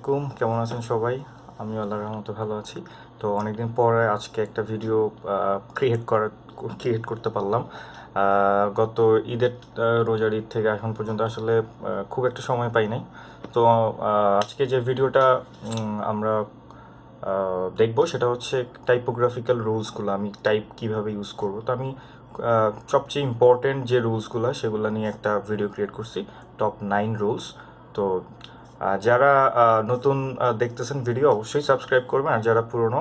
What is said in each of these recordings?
আলাইকুম, কেমন আছেন সবাই? আমি আল্লাহর রহমতে ভালো আছি। তো অনেকদিন পরে আজকে একটা ভিডিও ক্রিয়েট করতে পারলাম। গত ঈদের রোজার ঈদ থেকে এখন পর্যন্ত আসলে খুব একটা সময় পাই নাই। তো আজকে যে ভিডিওটা আমরা দেখবো সেটা হচ্ছে টাইপোগ্রাফিক্যাল রুলসগুলো, আমি টাইপ কিভাবে ইউজ করব। তো আমি সবচেয়ে ইম্পর্টেন্ট যে রুলসগুলো সেগুলো নিয়ে একটা ভিডিও ক্রিয়েট করছি, টপ 9 রুলস। তো যারা নতুন দেখতেছেন ভিডিও অবশ্যই সাবস্ক্রাইব করবেন, আর যারা পুরনো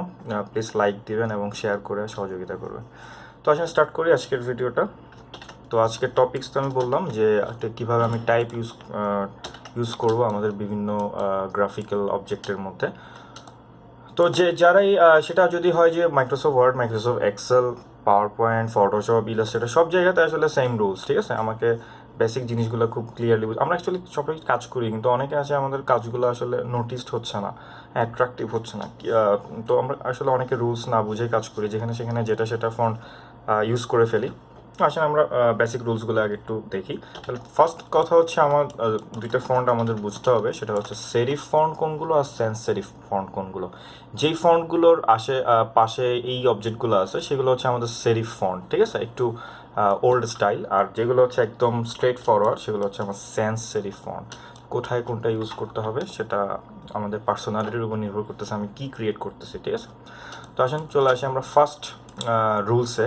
প্লিজ লাইক দিবেন এবং শেয়ার করে সহযোগিতা করবেন। তো আসলে স্টার্ট করি আজকের ভিডিওটা। তো আজকের টপিকস তো আমি বললাম যে কীভাবে আমি টাইপ ইউজ করব আমাদের বিভিন্ন গ্রাফিক্যাল অবজেক্টের মধ্যে। তো যারাই সেটা যদি হয় যে Microsoft Word, Microsoft Excel, PowerPoint, Photoshop, Illustrator সব জায়গাতে আসলে সেম রুলস, ঠিক আছে? আমাকে বেসিক জিনিসগুলো খুব ক্লিয়ারলি আমরা অ্যাকচুয়ালি সবাই কাজ করি, কিন্তু অনেকে আছে আমাদের কাজগুলো আসলে নোটিসড হচ্ছে না, অ্যাট্রাকটিভ হচ্ছে না। তো আমরা আসলে অনেকে রুলস না বুঝেই কাজ করি, যেখানে সেখানে যেটা সেটা ফন্ট ইউজ করে ফেলি। আসলে আমরা বেসিক রুলসগুলো আগে একটু দেখি। তাহলে ফার্স্ট কথা হচ্ছে আমার দুইটা ফন্ট আমাদের বুঝতে হবে, সেটা হচ্ছে সেরিফ ফন্ট কোনগুলো আর সেন্স সেরিফ ফন্ট কোনগুলো। যেই ফন্টগুলোর পাশে এই অবজেক্টগুলো আছে সেগুলো হচ্ছে আমাদের সেরিফ ফন্ট, ঠিক আছে? একটু ওল্ড স্টাইল। আর যেগুলো হচ্ছে একদম স্ট্রেট ফরওয়ার্ড সেগুলো হচ্ছে আমার সেন্স সেরিফ ফন্ট। কোথায় কোনটা ইউজ করতে হবে সেটা আমাদের পার্সোনালিটির উপর নির্ভর করতেছে, আমি কি ক্রিয়েট করতেছি, ঠিক আছে? তো আসেন চলে আসি আমরা ফার্স্ট রুলসে।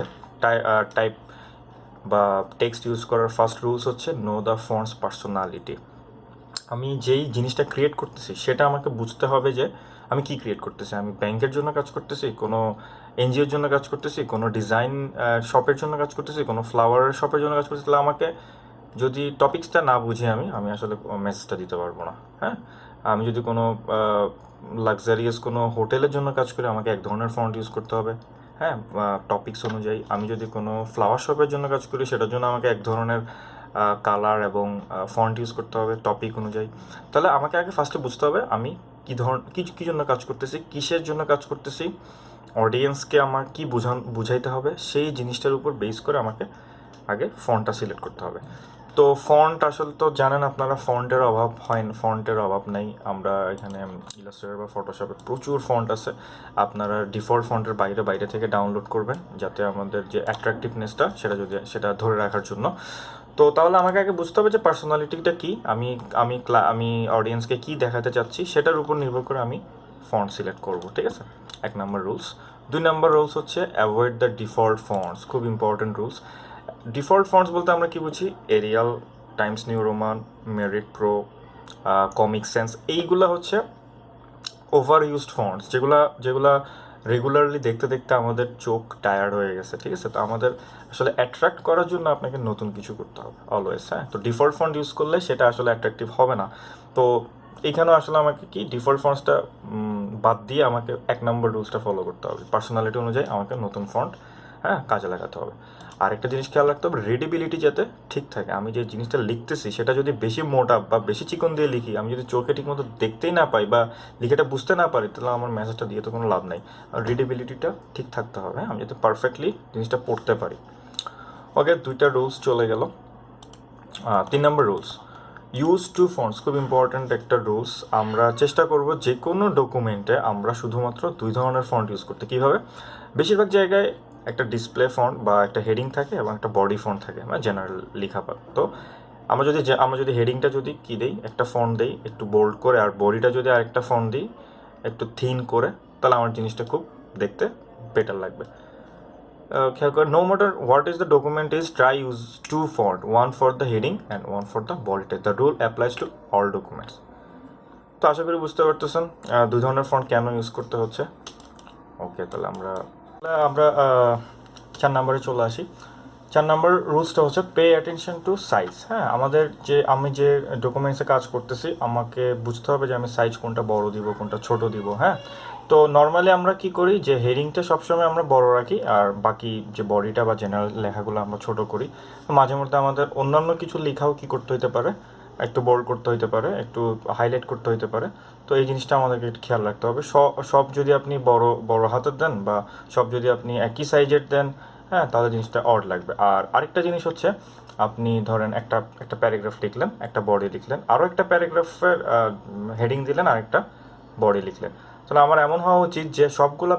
টাইপ বা টেক্সট ইউজ করার ফার্স্ট রুলস হচ্ছে নো দ্য ফন্টস পার্সোনালিটি। আমি যেই জিনিসটা ক্রিয়েট করতেছি সেটা আমাকে বুঝতে হবে যে আমি কি ক্রিয়েট করতেছি। আমি ব্যাংকের জন্য কাজ করতেছি, কোনো এনজিওর জন্য কাজ করতেছি, কোনো ডিজাইন শপের জন্য কাজ করতেছি, কোনো ফ্লাওয়ার শপের জন্য কাজ করতেছি। তাহলে আমাকে যদি টপিক্সটা না বুঝি আমি আসলে মেসেজটা দিতে পারবো না। হ্যাঁ, আমি যদি কোনো লাক্সারিয়াস কোনো হোটেলের জন্য কাজ করি আমাকে এক ধরনের ফন্ট ইউজ করতে হবে, হ্যাঁ, টপিক্স অনুযায়ী। আমি যদি কোনো ফ্লাওয়ার শপের জন্য কাজ করি সেটার জন্য আমাকে এক ধরনের কালার এবং ফন্ট ইউজ করতে হবে টপিক অনুযায়ী। তাহলে আমাকে আগে ফার্স্টে বুঝতে হবে আমি কী জন্য কাজ করতেছি, কিসের জন্য কাজ করতেছি, অডিয়েন্সকে আমার কী বুঝাইতে হবে, সেই জিনিসটার উপর বেস করে আমাকে আগে ফন্টটা সিলেক্ট করতে হবে। তো ফন্ট আসলে তো জানেন আপনারা, ফন্টের অভাব হয় না, ফন্টের অভাব নেই। আমরা এখানে ইলাস্ট্রেটর বা ফটোশপে প্রচুর ফন্ট আছে। আপনারা ডিফল্ট ফন্টের বাইরে থেকে ডাউনলোড করবেন, যাতে আমাদের যে অ্যাট্রাকটিভনেসটা সেটা ধরে রাখার জন্য। তো তাহলে আমাকে আগে বুঝতে হবে যে পার্সোনালিটিটা কী, আমি অডিয়েন্সকে কী দেখাতে চাচ্ছি, সেটার উপর নির্ভর করে আমি ফন্ট সিলেক্ট করব, ঠিক আছে? 1 নম্বর রুলস। 2 নম্বর রুলস হচ্ছে অ্যাভয়েড দ্য ডিফল্ট ফন্টস। খুব ইম্পর্টেন্ট রুলস। ডিফল্ট ফন্টস বলতে আমরা কি বুঝি? Arial, Times New Roman, Myriad Pro, Comic Sans, এইগুলো হচ্ছে ওভার ইউজড ফন্টস, যেগুলা রেগুলারলি দেখতে দেখতে আমাদের চোখ টায়ার্ড হয়ে গেছে, ঠিক আছে? তো আমাদের আসলে অ্যাট্রাক্ট করার জন্য আপনাকে নতুন কিছু করতে হবে অলওয়েজ, হ্যাঁ? তো ডিফল্ট ফন্ট ইউজ করলে সেটা আসলে অ্যাট্রাকটিভ হবে না। তো এইখানেও আসলে আমাকে কি ডিফল্ট ফন্টসটা বাদ দিয়ে আমাকে 1 নম্বর রুলসটা ফলো করতে হবে। পার্সোনালিটি অনুযায়ী আমাকে নতুন ফন্ট, হ্যাঁ, কাজে লাগাতে হবে। আরেকটা জিনিস খেয়াল রাখতে হবে, রিডেবিলিটি যাতে ঠিক থাকে। আমি যে জিনিসটা লিখতেছি সেটা যদি বেশি মোটা বা বেশি চিকন দিয়ে লিখি, আমি যদি চোখে ঠিকমতো দেখতেই না পাই বা লিখেটা বুঝতে না পারি, তাহলে আমার মেসেজটা দিয়ে তো কোনো লাভ নেই। আর রিডেবিলিটিটা ঠিক থাকতে হবে, হ্যাঁ, আমি যাতে পারফেক্টলি জিনিসটা পড়তে পারি। ওকে, 2টা রুলস চলে গেল। 3 নম্বর রুলস, ইউজ টু ফন্টস। খুব ইম্পর্ট্যান্ট একটা রুলস। আমরা চেষ্টা করব যে কোনো ডকুমেন্টে আমরা শুধুমাত্র 2 ধরনের ফন্ট ইউজ করতে। কীভাবে? বেশিরভাগ জায়গায় একটা ডিসপ্লে ফন্ট বা একটা হেডিং থাকে এবং একটা বডি ফন্ট থাকে, মানে জেনারেল লেখাপাত। তো আমরা যদি হেডিংটা যদি কী দিই, একটা ফন্ট দিই একটু বোল্ড করে, আর বডিটা যদি আরেকটা ফন্ট দিই একটু থিন করে, তাহলে আমার জিনিসটা খুব দেখতে বেটার লাগবে। খেয়াল করে, no matter what is the document is, try use 2 font, 1 for the heading and 1 for the body type. The rule applies to all documents. তো আশা করি বুঝতে পারতেছেন 2 ধরনের ফন্ট কেন ইউজ করতে হচ্ছে। ওকে, তাহলে আমরা 4 নম্বরে চলে আসি। 4 নম্বর রুলসটা হচ্ছে পে অ্যাটেনশন টু সাইজ। হ্যাঁ, আমি যে ডকুমেন্টসে কাজ করতেছি আমাকে বুঝতে হবে যে আমি সাইজ কোনটা বড় দিব, কোনটা ছোট দিব, হ্যাঁ? তো নর্মালি আমরা কি করি যে হেডিংটা সবসময় আমরা বড় রাখি, আর বাকি যে বডিটা বা জেনারেল লেখাগুলো আমরা ছোট করি। মাঝে মধ্যে আমাদের অন্যান্য কিছু লেখাও কি করতে হতে পারে, একটু বোল্ড করতে হতে পারে, একটু হাইলাইট করতে হতে পারে। তো এই জিনিসটা আমাদেরকে একটু খেয়াল রাখতে হবে। সব যদি আপনি বড় বড় হাতের দেন বা সব যদি আপনি একই সাইজের দেন, হ্যাঁ, তাহলে জিনিসটা অড লাগবে। আর আরেকটা জিনিস হচ্ছে, আপনি ধরেন একটা প্যারাগ্রাফ লিখলেন, একটা বডি লিখলেন, আরও একটা প্যারাগ্রাফের হেডিং দিলেন, আরেকটা বডি লিখলে। তাহলে আমার এমন হওয়া উচিত যে সবগুলা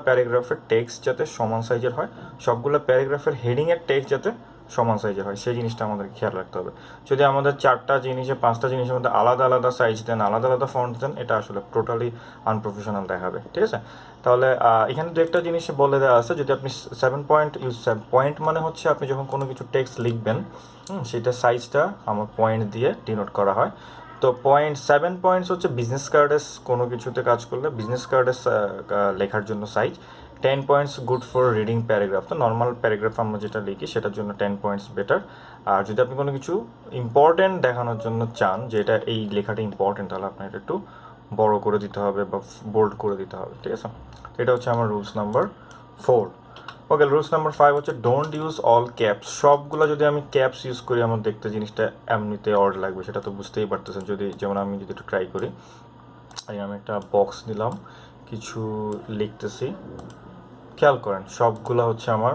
প্যারাগ্রাফের টেক্সট যাতে সমান সাইজের হয়, সবগুলো প্যারাগ্রাফের হেডিংয়ের টেক্সট যাতে সমান সাইজের হয়, সেই জিনিসটা আমাদেরকে খেয়াল রাখতে হবে। যদি আমাদের 4টা জিনিসে 5টা জিনিসের মধ্যে আলাদা আলাদা সাইজ দেন, আলাদা আলাদা ফন্ট দেন, এটা আসলে টোটালি আনপ্রফেশনাল দেখাবে, ঠিক আছে। তাহলে এখানে দু একটা জিনিস বলে দেওয়া আছে, যদি আপনি 7 পয়েন্ট ইউজ, পয়েন্ট মানে হচ্ছে আপনি যখন কোনো কিছু টেক্সট লিখবেন সেটা সাইজটা আমার পয়েন্ট দিয়ে ডিনোট করা হয়। তো 7 পয়েন্টস হচ্ছে বিজনেস কার্ডের কোনো কিছুতে কাজ করলে বিজনেস কার্ডের লেখার জন্য size. 10 points good for reading paragraph, তো নর্মাল প্যারাগ্রাফ আমরা যেটা লিখি সেটার জন্য 10 পয়েন্টস বেটার। আর যদি আপনি কোনো কিছু ইম্পর্টেন্ট দেখানোর জন্য চান যে এটা এই লেখাটা ইম্পর্টেন্ট, তাহলে আপনার এটা একটু বড় করে দিতে হবে বা বোল্ড করে দিতে হবে, ঠিক আছে। এটা হচ্ছে আমার রুলস নাম্বার 4। ওকে, রুলস নাম্বার 5 হচ্ছে ডোন্ট ইউজ অল ক্যাপস। সবগুলো যদি আমি ক্যাপস ইউজ করি আমার দেখতে জিনিসটা এমনিতে অড লাগবে, সেটা তো বুঝতেই পারতেছেন। যেমন আমি যদি একটু ট্রাই করি, আমি একটা বক্স নিলাম, কিছু লিখতেছি, খেয়াল করেন সবগুলো হচ্ছে আমার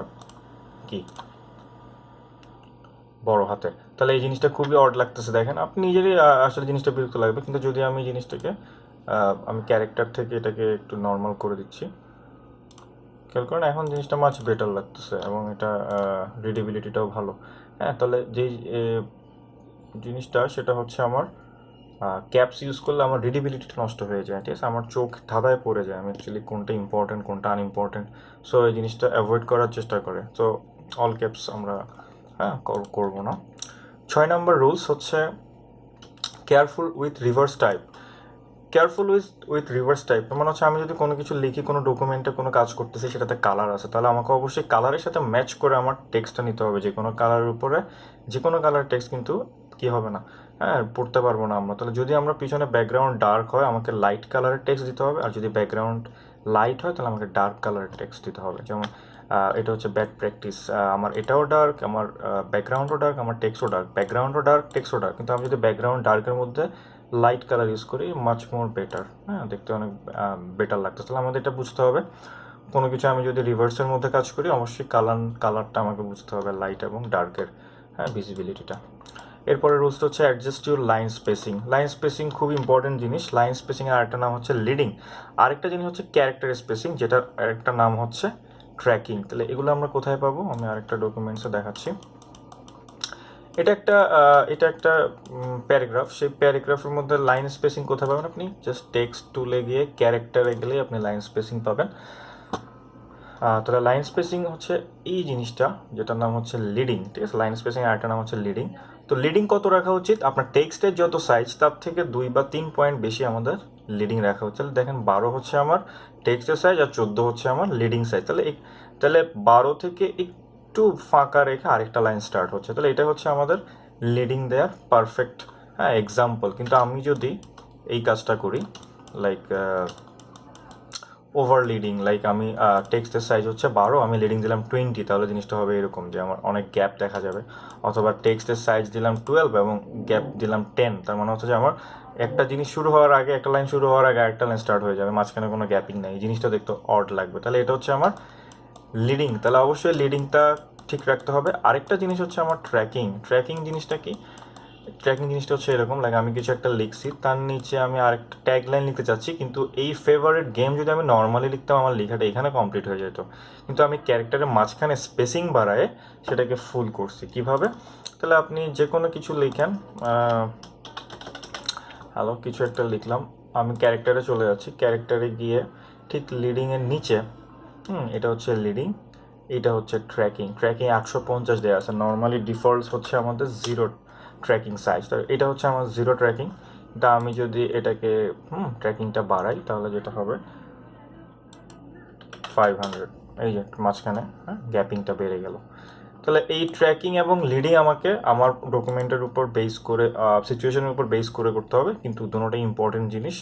কি বড় হাতে, তাহলে এই জিনিসটা খুবই অড লাগতেছে। দেখেন আপনি নিজেরই আসলে জিনিসটা বিরক্ত লাগবে, কিন্তু যদি আমি জিনিসটাকে আমি ক্যারেক্টার থেকে এটাকে একটু নর্মাল করে দিচ্ছি, খেয়াল করেন এখন জিনিসটা মাছ বেটার লাগতেছে এবং এটা রিডেবিলিটিটাও ভালো। হ্যাঁ, তাহলে যেই জিনিসটা সেটা হচ্ছে আমার ক্যাপস ইউজ করলে আমার রিডেবিলিটিটা নষ্ট হয়ে যায়, ঠিক আছে, আমার চোখ ধাঁধায় পড়ে যায় আমি অ্যাকচুয়ালি কোনটা ইম্পর্টেন্ট কোনটা আনইম্পর্টেন্ট। সো এই জিনিসটা অ্যাভয়েড করার চেষ্টা করে, তো অল ক্যাপস আমরা করবো না। 6 নম্বর রুলস হচ্ছে careful with reverse type. Careful with reverse type মানে হচ্ছে আমি যদি কোনো কিছু লিখি, কোনো ডকুমেন্টে কোনো কাজ করতেছি, সেটাতে কালার আছে, তাহলে আমাকে অবশ্যই কালারের সাথে ম্যাচ করে আমার টেক্সটটা নিতে হবে। যে কোনো কালারের উপরে যে কোনো কালার টেক্সট কিন্তু কী হবে না, হ্যাঁ, পড়তে পারবো না আমরা। তাহলে যদি আমরা পিছনে ব্যাকগ্রাউন্ড ডার্ক হয় আমাকে লাইট কালারের টেক্সট দিতে হবে, আর যদি ব্যাকগ্রাউন্ড লাইট হয় তাহলে আমাকে ডার্ক কালারের টেক্সট দিতে হবে। যেমন এটা হচ্ছে ব্যাড প্র্যাকটিস, আমার এটাও ডার্ক, আমার ব্যাকগ্রাউন্ডও ডার্ক, আমার টেক্সটও ডার্ক, ব্যাকগ্রাউন্ডও ডার্ক টেক্সটও ডার্ক, কিন্তু আমি যদি ব্যাকগ্রাউন্ড ডার্কের মধ্যে লাইট কালার ইউজ করি মাচ মোর বেটার, হ্যাঁ, দেখতে অনেক বেটার লাগতো। তাহলে আমাদের এটা বুঝতে হবে, কোনো কিছু আমি যদি রিভার্সের মধ্যে কাজ করি অবশ্যই কালারটা আমাকে বুঝতে হবে, লাইট এবং ডার্কের, হ্যাঁ, ভিজিবিলিটিটা। এরপরে রুলসটা হচ্ছে adjust your line spacing. Line spacing খুব ইম্পর্টেন্ট জিনিস। লাইন স্পেসিংয়ের আরেকটা নাম হচ্ছে লিডিং, আরেকটা জিনিস হচ্ছে ক্যারেক্টার স্পেসিং, যেটার আরেকটা নাম হচ্ছে ট্র্যাকিং। তাহলে এগুলো আমরা কোথায় পাবো, আমি আরেকটা ডকুমেন্টসে দেখাচ্ছি। এটা একটা প্যারাগ্রাফ, সেই প্যারাগ্রাফের মধ্যে লাইন স্পেসিং কোথায় পাবেন আপনি, জাস্ট টেক্সট টুলে গিয়ে ক্যারেক্টারে গেলেই আপনি লাইন স্পেসিং পাবেন। তাহলে লাইন স্পেসিং হচ্ছে এই জিনিসটা যেটার নাম হচ্ছে লিডিং, ঠিক আছে। লাইন স্পেসিং আরেকটা নাম হচ্ছে লিডিং। তো লিডিং কত রাখা উচিত, আপনার টেক্সটের যত সাইজ তার থেকে 2 বা 3 পয়েন্ট বেশি আমাদের লিডিং রাখা উচিত। তাহলে দেখেন 12 হচ্ছে আমার টেক্সটের সাইজ আর 14 হচ্ছে আমার লিডিং সাইজ। তাহলে 12 থেকে একটু ফাঁকা রেখে আরেকটা লাইন স্টার্ট হচ্ছে, তাহলে এটা হচ্ছে আমাদের লিডিং দেয়ার পারফেক্ট, হ্যাঁ, এক্সাম্পল। কিন্তু আমি যদি এই কাজটা করি, লাইক ওভার লিডিং, লাইক আমি টেক্সটের সাইজ হচ্ছে 12, আমি লিডিং দিলাম 20, তাহলে জিনিসটা হবে এরকম যে আমার অনেক গ্যাপ দেখা যাবে। অথবা টেক্সটের সাইজ দিলাম 12 এবং গ্যাপ দিলাম 10, তার মানে হচ্ছে যে আমার একটা জিনিস শুরু হওয়ার আগে, একটা লাইন শুরু হওয়ার আগে আরেকটা লাইন স্টার্ট হয়ে যাবে, মাঝখানে কোনো গ্যাপিং নেই, এই জিনিসটা দেখতে অড লাগবে। তাহলে এটা হচ্ছে আমার লিডিং, তাহলে অবশ্যই লিডিংটা ঠিক রাখতে হবে। আরেকটা জিনিস হচ্ছে আমার ট্র্যাকিং জিনিসটা কি, ট্র্যাকিং জিনিসটা হচ্ছে এরকম, লাইক আমি কিছু একটা লিখছি, তার নিচে আমি আরেকটা ট্যাগ লাইন লিখতে চাচ্ছি, কিন্তু এই ফেভারিট গেম যদি আমি নর্মালি লিখতাম আমার লেখাটা এখানে কমপ্লিট হয়ে যেত, কিন্তু আমি ক্যারেক্টারের মাঝখানে স্পেসিং বাড়ায় সেটাকে ফুল করছি। কিভাবে, তাহলে আপনি যে কোনো কিছু লিখেন, হ্যালো কিছু একটা লিখলাম, আমি ক্যারেক্টারে চলে যাচ্ছি, ক্যারেক্টারে গিয়ে ঠিক লিডিংয়ের নিচে, এটা হচ্ছে লিডিং, এটা হচ্ছে ট্র্যাকিং 850 দেওয়া আছে, নর্মালি ডিফল্টস হচ্ছে আমাদের 0 ট্র্যাকিং সাইজ, তো এটা হচ্ছে আমার 0 ট্র্যাকিং। তা আমি যদি এটাকে ট্র্যাকিংটা বাড়াই তাহলে যেটা হবে 500, এই যে মাঝখানে গ্যাপিংটা বেড়ে গেল। তাহলে এই ট্র্যাকিং এবং লিডিং আমাকে আমার ডকুমেন্টের উপর বেস করে, সিচুয়েশনের উপর বেস করে করতে হবে, কিন্তু দুটোটাই ইম্পর্টেন্ট জিনিস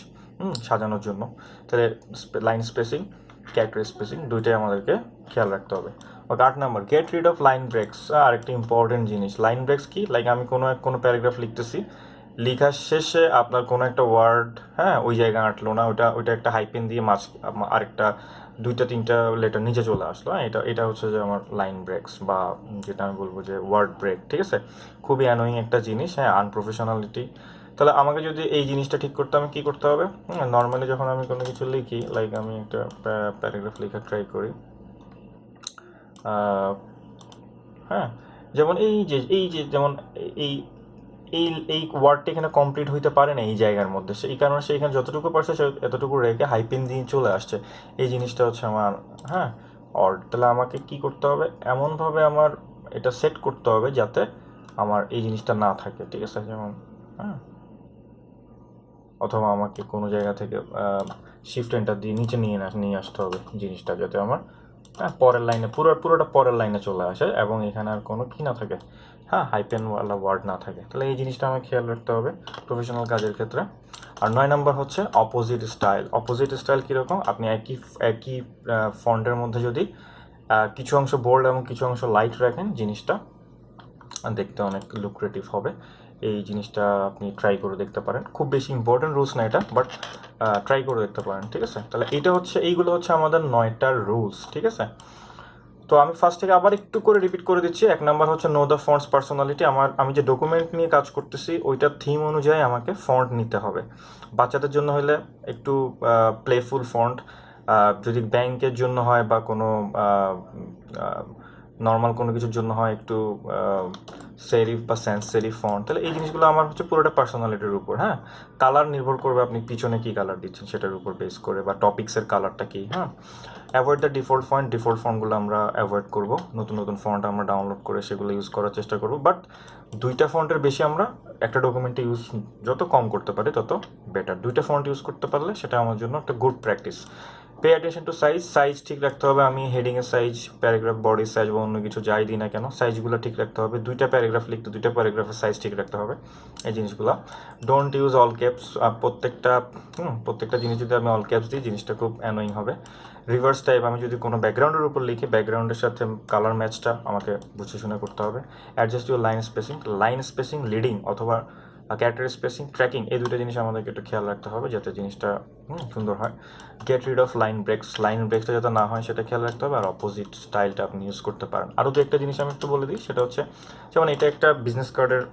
সাজানোর জন্য। তাহলে লাইন স্পেসিং, ক্যারেক্টার স্পেসিং দুইটাই আমাদেরকে খেয়াল রাখতে হবে। 8 number get rid of line breaks, আরেকটা ইম্পর্টেন্ট জিনিস। লাইন ব্রেক্স কি, লাইক আমি কোনো প্যারাগ্রাফ লিখতেছি, লেখার শেষে আপনার কোনো একটা ওয়ার্ড, হ্যাঁ, ওই জায়গায় আঁটলো না, ওইটা একটা হাইপেন দিয়ে আরেকটা 2-3টা লেটার নিচে চলে আসলো, হ্যাঁ, এটা হচ্ছে যে আমার লাইন ব্রেক্স, বা যেটা আমি বলবো যে ওয়ার্ড ব্রেক, ঠিক আছে। খুবই অ্যানোয়িং একটা জিনিস, হ্যাঁ, আনপ্রফেশনালিটি তাহলে আমাকে যদি এই জিনিসটা ঠিক করতে আমি কী করতে হবে, নর্মালি যখন আমি কোনো কিছু লিখি, লাইক আমি একটা প্যারাগ্রাফ লেখা ট্রাই করি, হ্যাঁ, যেমন এই যে যেমন এই এই এই ওয়ার্ডটা এখানে কমপ্লিট হইতে পারে না এই জায়গার মধ্যে, সেই কারণে সে এখানে যতটুকু পারছে সে এতটুকু রেখে হাইপেন দিয়ে চলে আসছে। এই জিনিসটা হচ্ছে আমার, হ্যাঁ, অড। তাহলে আমাকে কি করতে হবে, এমনভাবে আমার এটা সেট করতে হবে যাতে আমার এই জিনিসটা না থাকে, ঠিক আছে, যেমন, হ্যাঁ, অথবা আমাকে কোনো জায়গা থেকে শিফট এন্টার দিয়ে নিচে নিয়ে আসতে হবে জিনিসটা, যাতে আমার পরের লাইনে পুরোটা পরের লাইনে চলে আসে এবং এখানে আর কোনো কি না থাকে, হ্যাঁ, হাইপেনওয়ালা ওয়ার্ড না থাকে। তাহলে এই জিনিসটা আমাকে খেয়াল রাখতে হবে প্রফেশনাল কাজের ক্ষেত্রে। আর 9 নম্বর হচ্ছে অপোজিট স্টাইল। অপোজিট স্টাইল কীরকম, আপনি একই ফন্টের মধ্যে যদি কিছু অংশ বোল্ড এবং কিছু অংশ লাইট রাখেন, জিনিসটা দেখতে অনেক লুক্রেটিভ হবে। এই জিনিসটা আপনি ট্রাই করে দেখতে পারেন। খুব বেশি ইম্পর্টেন্ট রুলস না এটা, বাট ট্রাই করে দেখতে পারেন, ঠিক আছে। তাহলে এইগুলো হচ্ছে আমাদের 9টা রুলস, ঠিক আছে। তো আমি ফার্স্ট থেকে আবার একটু করে রিপিট করে দিচ্ছি। 1 নাম্বার হচ্ছে নো দ্য ফন্টস পার্সোনালিটি। আমি যে ডকুমেন্ট নিয়ে কাজ করতেছি ওইটার থিম অনুযায়ী আমাকে ফন্ট নিতে হবে। বাচ্চাদের জন্য হলে একটু প্লেফুল ফন্ট, যদি ব্যাংকের জন্য হয় বা কোনো নর্মাল কোনো কিছুর জন্য হয় একটু সেরিফ বা সেন্স সেরিফ ফন্ট। তাহলে এই জিনিসগুলো আমার হচ্ছে পুরোটা পার্সোনালিটির উপর, হ্যাঁ। কালার নির্ভর করবে আপনি পিছনে কী কালার দিচ্ছেন সেটার উপর বেস করে, বা টপিক্সের কালারটা কী, হ্যাঁ। অ্যাভয়েড দ্য ডিফল্ট ফন্টগুলো আমরা অ্যাভয়েড করব। নতুন ফন্ট আমরা ডাউনলোড করে সেগুলো ইউজ করার চেষ্টা করব, বাট 2টা ফন্টের বেশি আমরা একটা ডকুমেন্টে ইউজ যত কম করতে পারি তত বেটার। 2টা ফন্ট ইউজ করতে পারলে সেটা আমার জন্য একটা good practice. Pay attention to size ঠিক রাখতে হবে। আমি হেডিংয়ের সাইজ, প্যারাগ্রাফ বডির সাইজ বা অন্য কিছু যাই দিই না কেন, সাইজগুলো ঠিক রাখতে হবে। 2টা প্যারাগ্রাফ লিখতে 2টা প্যারাগ্রাফের সাইজ ঠিক রাখতে হবে, এই জিনিসগুলো। Don't use all caps. প্রত্যেকটা জিনিস যদি আমি অল ক্যাপস দিই জিনিসটা খুব অ্যানোয়িং হবে। রিভার্স টাইপ, আমি যদি কোনো ব্যাকগ্রাউন্ডের উপর লিখি ব্যাকগ্রাউন্ডের সাথে কালার ম্যাচটা আমাকে বুঝে শুনে করতে হবে। Adjust your line spacing leading অথবা ক্যারেক্টার স্পেসিং ট্র্যাকিং, এই 2টা জিনিস আমাদেরকে একটু খেয়াল রাখতে হবে যাতে জিনিসটা সুন্দর হয়। গেট রিড অফ লাইন ব্রেকসটা যাতে না হয় সেটা খেয়াল রাখতে হবে। আর অপোজিট স্টাইলটা আপনি ইউজ করতে পারেন। আরও দু একটা জিনিস আমি একটু বলে দিই, সেটা হচ্ছে যেমন এটা একটা বিজনেস কার্ডের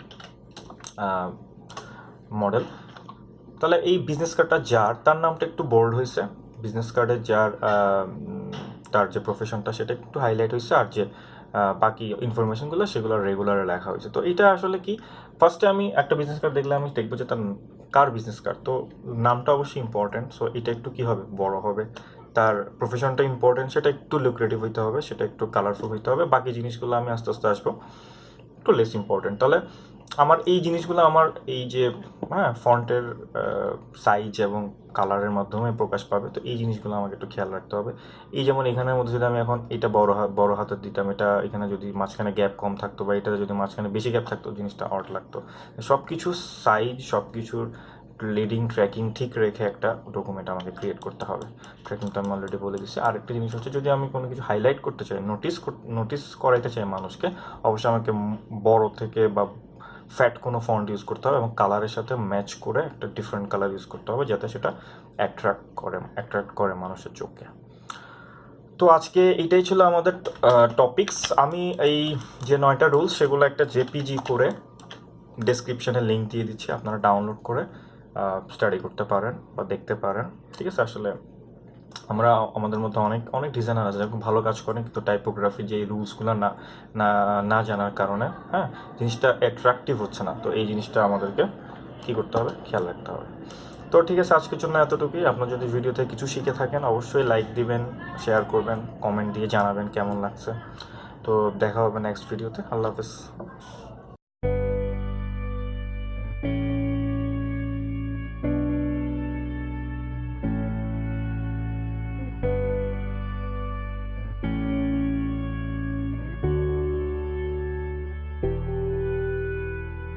মডেল। তাহলে এই বিজনেস কার্ডটা যার, তার নামটা একটু বোল্ড হয়েছে। বিজনেস কার্ডের যার তার যে প্রফেশনটা সেটা একটু হাইলাইট হয়েছে, আর যে বাকি ইনফরমেশনগুলো সেগুলো রেগুলারে লেখা হয়েছে। তো এটা আসলে কি, ফার্স্টে আমি একটা বিজনেস কার্ড দেখলে আমি দেখবো যে তার কার বিজনেস কার্ড, তো নামটা অবশ্যই ইম্পর্টেন্ট। সো এটা একটু কী হবে, বড় হবে। তার প্রফেশনটা ইম্পর্টেন্ট, সেটা একটু লুক্রেটিভ হইতে হবে, সেটা একটু কালারফুল হইতে হবে। বাকি জিনিসগুলো আমি আস্তে আস্তে আসবো, একটু লেস ইম্পর্টেন্ট। তাহলে আমার এই জিনিসগুলো আমার এই যে ফন্টের সাইজ এবং কালারের মাধ্যমে প্রকাশ পাবে। তো এই জিনিসগুলো আমাকে একটু খেয়াল রাখতে হবে। এই যেমন এখানের মধ্যে যদি আমি এখন এটা বড় হাতের দিতাম, এটা এখানে যদি মাঝখানে গ্যাপ কম থাকতো বা এটাতে যদি মাঝখানে বেশি গ্যাপ থাকতো জিনিসটা অড লাগতো। সব কিছুর সাইজ, সব কিছুর লিডিং ট্র্যাকিং ঠিক রেখে একটা ডকুমেন্ট আমাকে ক্রিয়েট করতে হবে। ট্র্যাকিংটা আমি অলরেডি বলে দিচ্ছি। আরেকটা জিনিস হচ্ছে, যদি আমি কোনো কিছু হাইলাইট করতে চাই, নোটিস করাইতে চাই মানুষকে, অবশ্যই আমাকে বড় থেকে বা ফ্যাট কোনো ফন্ট ইউজ করতে হবে এবং কালারের সাথে ম্যাচ করে একটা ডিফারেন্ট কালার ইউজ করতে হবে যাতে সেটা অ্যাট্রাক্ট করে মানুষের চোখে। তো আজকে এইটাই ছিল আমাদের টপিকস। আমি এই যে 9টা রুলস সেগুলো একটা জেপিজি করে ডেসক্রিপশনে লিঙ্ক দিয়ে দিচ্ছি, আপনারা ডাউনলোড করে স্টাডি করতে পারেন বা দেখতে পারেন, ঠিক আছে। আসলে আমাদের মধ্যে অনেক ডিজাইনার আছে যারা খুব ভালো কাজ করেন, কিন্তু টাইপোগ্রাফি যে রুলসগুলো না জানার কারণে জিনিসটা অ্যাট্রাকটিভ হচ্ছে না। তো এই জিনিসটা আমাদেরকে কী করতে হবে, খেয়াল রাখতে হবে। তো ঠিক আছে, আজকের জন্য এতটুকুই। আপনার যদি ভিডিওতে কিছু শিখে থাকেন অবশ্যই লাইক দিবেন, শেয়ার করবেন, কমেন্ট দিয়ে জানাবেন কেমন লাগছে। তো দেখা হবে নেক্সট ভিডিওতে। আল্লাহ হাফেজ।